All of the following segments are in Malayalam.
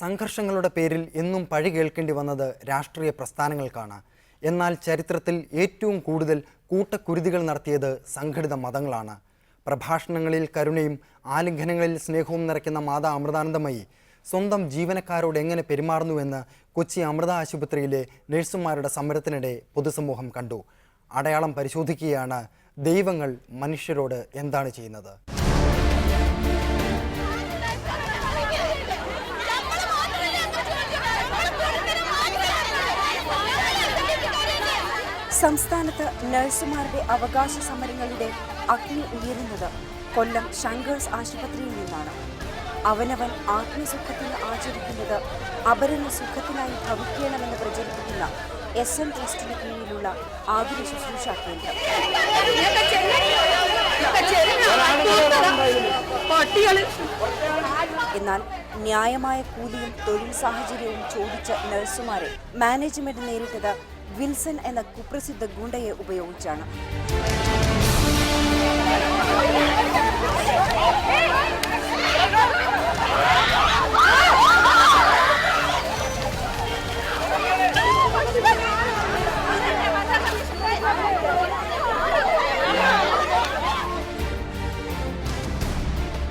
സംഘർഷങ്ങളുടെ പേരിൽ എന്നും പഴി കേൾക്കേണ്ടി വന്നത് രാഷ്ട്രീയ പ്രസ്ഥാനങ്ങൾക്കാണ്. എന്നാൽ ചരിത്രത്തിൽ ഏറ്റവും കൂടുതൽ കൂട്ടക്കുരുതികൾ നടത്തിയത് സംഘടിത മതങ്ങളാണ്. പ്രഭാഷണങ്ങളിൽ കരുണയും ആലിംഗനങ്ങളിൽ സ്നേഹവും നിറയ്ക്കുന്ന മാതാ അമൃതാനന്ദമയി സ്വന്തം ജീവനക്കാരോട് എങ്ങനെ പെരുമാറുന്നുവെന്ന് കൊച്ചി അമൃത ആശുപത്രിയിലെ നഴ്സുമാരുടെ സമരത്തിനിടെ പൊതുസമൂഹം കണ്ടു. അടയാളം പരിശോധിക്കുകയാണ് ദൈവങ്ങൾ മനുഷ്യരോട് എന്താണ് ചെയ്യുന്നത്. സംസ്ഥാനത്ത് നഴ്സുമാരുടെ അവകാശ സമരങ്ങളുടെ അഗ്നി ഉയരുന്നത് കൊല്ലം ശങ്കേഴ്സ് ആശുപത്രിയിൽ നിന്നാണ്. അവനവൻ ആത്മസുഖത്തിന് ആചരിക്കുന്നത് അപരന സുഖത്തിനായി ഭവിക്കണമെന്ന് പ്രചരിപ്പിക്കുന്ന SM ട്രസ്റ്റിന് കീഴിലുള്ള ആതുര ശുശ്രൂഷ കേന്ദ്രം. എന്നാൽ ന്യായമായ കൂലിയും തൊഴിൽ സാഹചര്യവും ചോദിച്ച നഴ്സുമാരെ മാനേജ്മെന്റ് നേരിട്ടത് വിൽസൺ എന്ന കുപ്രസിദ്ധ ഗുണ്ടയെ ഉപയോഗിച്ചാണ്.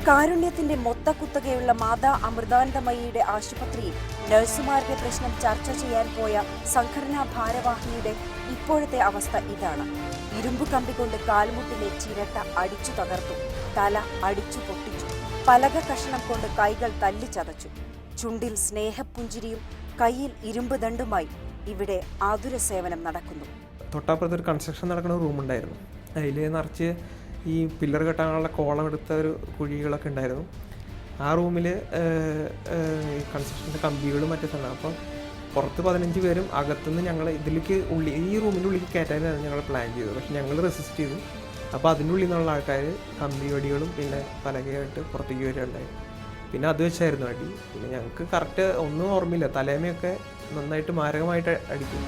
കാരുണ്യത്തിന്റെ മൊത്തക്കുത്തകയുള്ള മാതാ അമൃതാനന്ദമയിയുടെ ആശുപത്രിയിൽ നഴ്സുമാരുടെ പ്രശ്നം ചർച്ച ചെയ്യാൻ പോയ സംഘടനാ ഭാരവാഹിയുടെ ഇപ്പോഴത്തെ അവസ്ഥ ഇതാണ്. ഇരുമ്പു കമ്പി കൊണ്ട് കാൽമുട്ടിലെ ചിരട്ട അടിച്ചു തകർത്തു, തല അടിച്ചു പൊട്ടിച്ചു, പലക കഷണം കൊണ്ട് കൈകൾ തല്ലിച്ചതച്ചു. ചുണ്ടിൽ സ്നേഹപുഞ്ചിരിയും കയ്യിൽ ഇരുമ്പ് ദണ്ടുമായി ഇവിടെ ആതുര സേവനം നടക്കുന്നു. തൊട്ടപ്പുറത്തൊരു കൺസ്ട്രക്ഷൻ നടക്കുന്ന റൂമുണ്ടായിരുന്നു. അതിൽ നിറച്ച് ഈ പില്ലർ കെട്ടാനുള്ള കോളം എടുത്ത ഒരു കുഴികളൊക്കെ ഉണ്ടായിരുന്നു. ആ റൂമിൽ കൺസ്ട്രക്ഷൻ്റെ കമ്പികളും മറ്റേ സാധനം. അപ്പം പുറത്ത് 15 പേരും അകത്തുനിന്ന് ഞങ്ങൾ ഇതിലേക്ക് ഈ റൂമിൻ്റെ ഉള്ളിലേക്ക് കയറ്റാനായിരുന്നു ഞങ്ങൾ പ്ലാൻ ചെയ്തത്. പക്ഷെ ഞങ്ങൾ റെസിസ്റ്റ് ചെയ്തു. അപ്പോൾ അതിൻ്റെ ഉള്ളിൽ നിന്നുള്ള ആൾക്കാർ കമ്പി വടികളും പിന്നെ പലകയായിട്ട് പുറത്തേക്ക് വരികയുണ്ടായി. പിന്നെ അത് വെച്ചായിരുന്നു അടി. പിന്നെ ഞങ്ങൾക്ക് കറക്റ്റ് ഒന്നും ഓർമ്മയില്ല. തലേമയൊക്കെ നന്നായിട്ട് മാരകമായിട്ട് അടിക്കും.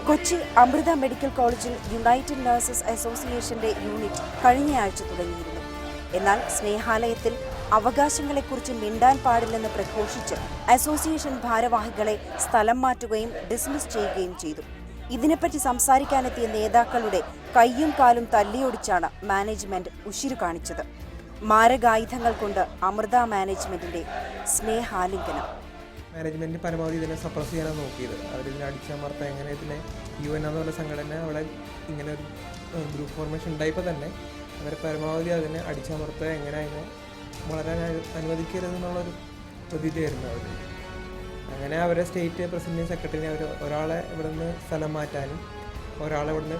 കൊച്ചി അമൃത മെഡിക്കൽ കോളേജിൽ യുണൈറ്റഡ് നഴ്സസ് അസോസിയേഷന്റെ യൂണിറ്റ് കഴിഞ്ഞയാഴ്ച തുടങ്ങിയിരുന്നു. എന്നാൽ സ്നേഹാലയത്തിൽ അവകാശങ്ങളെക്കുറിച്ച് മിണ്ടാൻ പാടില്ലെന്ന് പ്രഘോഷിച്ച് അസോസിയേഷൻ ഭാരവാഹികളെ സ്ഥലം മാറ്റുകയും ഡിസ്മിസ് ചെയ്യുകയും ചെയ്തു. ഇതിനെപ്പറ്റി സംസാരിക്കാനെത്തിയ നേതാക്കളുടെ കയ്യും കാലും തല്ലിയൊടിച്ചാണ് മാനേജ്മെന്റ് ഉശിരു കാണിച്ചത്. മാരകായുധങ്ങൾ കൊണ്ട് അമൃത മാനേജ്മെന്റിന്റെ സ്നേഹാലിംഗനം. മാനേജ്മെൻറ്റ് പരമാവധി ഇതിനെ സപ്രസ് ചെയ്യാനാണ് നോക്കിയത്. അവരിതിനെ അടിച്ചമർത്താൻ എങ്ങനെ ഇതിനെ UN എന്നുള്ള സംഘടന അവിടെ ഇങ്ങനെ ഒരു ഗ്രൂപ്പ് ഫോർമേഷൻ ഉണ്ടായപ്പോൾ തന്നെ അവർ പരമാവധി അതിനെ അടിച്ചമർത്താൻ എങ്ങനെ അതിനെ വളരാൻ അനുവദിക്കരുതെന്നുള്ളൊരു പ്രതീതിയായിരുന്നു അവർ. അങ്ങനെ അവരെ സ്റ്റേറ്റ് പ്രസിഡൻറ്റ് സെക്രട്ടറിനെ അവർ ഒരാളെ ഇവിടെ നിന്ന് സ്ഥലം മാറ്റാനും ഒരാളെ ഇവിടെ നിന്ന്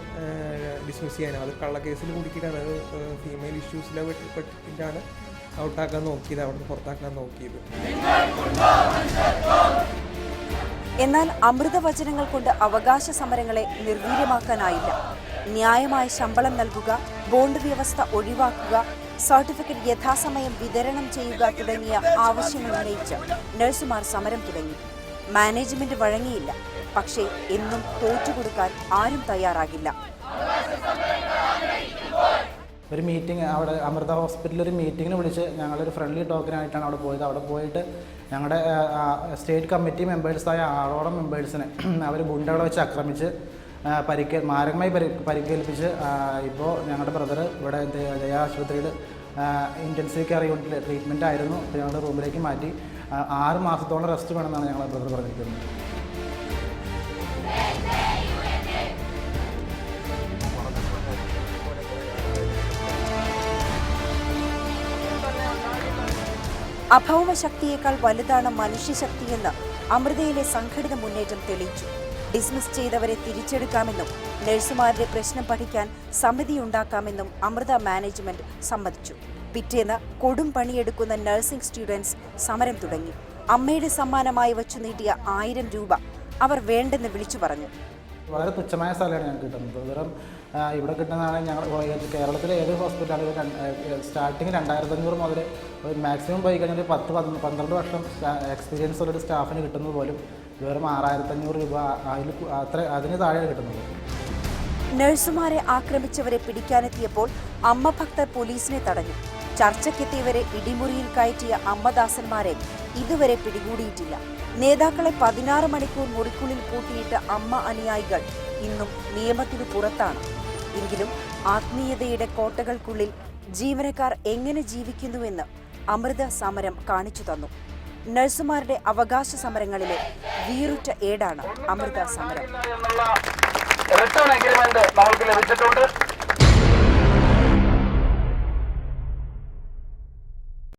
ഡിസ്മിസ് ചെയ്യാനും, അത് കള്ളക്കേസിൽ കുടുക്കിയിട്ടാണ്, അത് ഫീമെയിൽ ഇഷ്യൂസിലെ പെട്ടിട്ടാണ് ഔട്ടാക്കാൻ നോക്കിയത്, അവിടെ നിന്ന് പുറത്താക്കാൻ നോക്കിയത്. എന്നാൽ അമൃതവചനങ്ങൾ കൊണ്ട് അവകാശ സമരങ്ങളെ നിർവീര്യമാക്കാനായില്ല. ന്യായമായ ശമ്പളം നൽകുക, ബോണ്ട് വ്യവസ്ഥ ഒഴിവാക്കുക, സർട്ടിഫിക്കറ്റ് യഥാസമയം വിതരണം ചെയ്യുക തുടങ്ങിയ ആവശ്യങ്ങൾ ഉന്നയിച്ച് നഴ്സുമാർ സമരം തുടങ്ങി. മാനേജ്മെന്റ് വഴങ്ങിയില്ല. പക്ഷേ എന്നും തോറ്റുകൊടുക്കാൻ ആരും തയ്യാറാകില്ല. ഒരു മീറ്റിംഗ് അവിടെ അമൃത ഹോസ്പിറ്റലിൽ ഒരു മീറ്റിങ്ങിന് വിളിച്ച് ഞങ്ങളൊരു ഫ്രണ്ട്ലി ടോക്കിനായിട്ടാണ് അവിടെ പോയത്. അവിടെ പോയിട്ട് ഞങ്ങളുടെ സ്റ്റേറ്റ് കമ്മിറ്റി മെമ്പേഴ്സായ 6ഓളം മെമ്പേഴ്സിനെ അവർ ഗുണ്ടകളെ വെച്ച് ആക്രമിച്ച് മാരകമായി പരിക്കേൽപ്പിച്ച് ഇപ്പോൾ ഞങ്ങളുടെ ബ്രദർ ഇവിടെ ദയാ ആശുപത്രിയിൽ ഇൻറ്റൻസീവ് കെയർ യൂണിറ്റിൽ ട്രീറ്റ്മെൻറ്റ് ആയിരുന്നു. ഇപ്പോൾ ഞങ്ങളുടെ റൂമിലേക്ക് മാറ്റി 6 മാസത്തോളം റെസ്റ്റ് വേണമെന്നാണ് ഞങ്ങളുടെ ബ്രദർ പറഞ്ഞിരിക്കുന്നത്. അഭൗമശക്തിയേക്കാൾ വലുതാണ് മനുഷ്യശക്തിയെന്ന് അമൃതയിലെ സംഘടിത മുന്നേറ്റം തെളിയിച്ചു. ഡിസ്മിസ് ചെയ്തവരെ തിരിച്ചെടുക്കാമെന്നും നഴ്സുമാരുടെ പ്രശ്നം പഠിക്കാൻ സമിതിയുണ്ടാക്കാമെന്നും അമൃത മാനേജ്മെന്റ് സമ്മതിച്ചു. പിറ്റേന്ന് കൊടും പണിയെടുക്കുന്ന നഴ്സിംഗ് സ്റ്റുഡൻസ് സമരം തുടങ്ങി. അമ്മയുടെ സമ്മാനമായി വച്ചു നീട്ടിയ 1000 രൂപ അവർ വേണ്ടെന്ന് വിളിച്ചു പറഞ്ഞു. വളരെ തുച്ഛമായ സ്ഥലമാണ് ഞങ്ങൾക്ക് കിട്ടുന്നത്. വെറും ഇവിടെ കിട്ടുന്നതാണ് ഞങ്ങൾ കേരളത്തിലെ ഏത് ഹോസ്പിറ്റലും സ്റ്റാർട്ടിങ് 2500 മുതൽ മാക്സിമം പോയി കഴിഞ്ഞാൽ 10-12 വർഷം എക്സ്പീരിയൻസ് ഉള്ളൊരു സ്റ്റാഫിന് കിട്ടുന്നത് പോലും വെറും 6500 രൂപ അതിന് താഴെ കിട്ടുന്നുള്ളൂ. നഴ്സുമാരെ ആക്രമിച്ചവരെ പിടിക്കാനെത്തിയപ്പോൾ അമ്മ ഭക്തർ പോലീസിനെ തടഞ്ഞു. ചർച്ചയ്ക്കെത്തിയവരെ ഇടിമുറിയിൽ കയറ്റിയ അമ്മദാസന്മാരെ ഇതുവരെ പിടികൂടിയിട്ടില്ല. നേതാക്കളെ 16 മണിക്കൂർ മുറിക്കുള്ളിൽ പൂട്ടിയിട്ട അമ്മ അനുയായികൾ ഇന്നും നിയമത്തിനു പുറത്താണ്. എങ്കിലും ആത്മീയതയുടെ കോട്ടകൾക്കുള്ളിൽ ജീവനക്കാർ എങ്ങനെ ജീവിക്കുന്നുവെന്ന് അമൃത സമരം കാണിച്ചു തന്നു. നഴ്സുമാരുടെ അവകാശ സമരങ്ങളിലെ വീറുറ്റ ഏടാണ് അമൃത സമരം. റിട്ടേൺ അഗ്രിമെന്റ് നമ്മൾക്ക് ലഭിച്ചിട്ടുണ്ട്.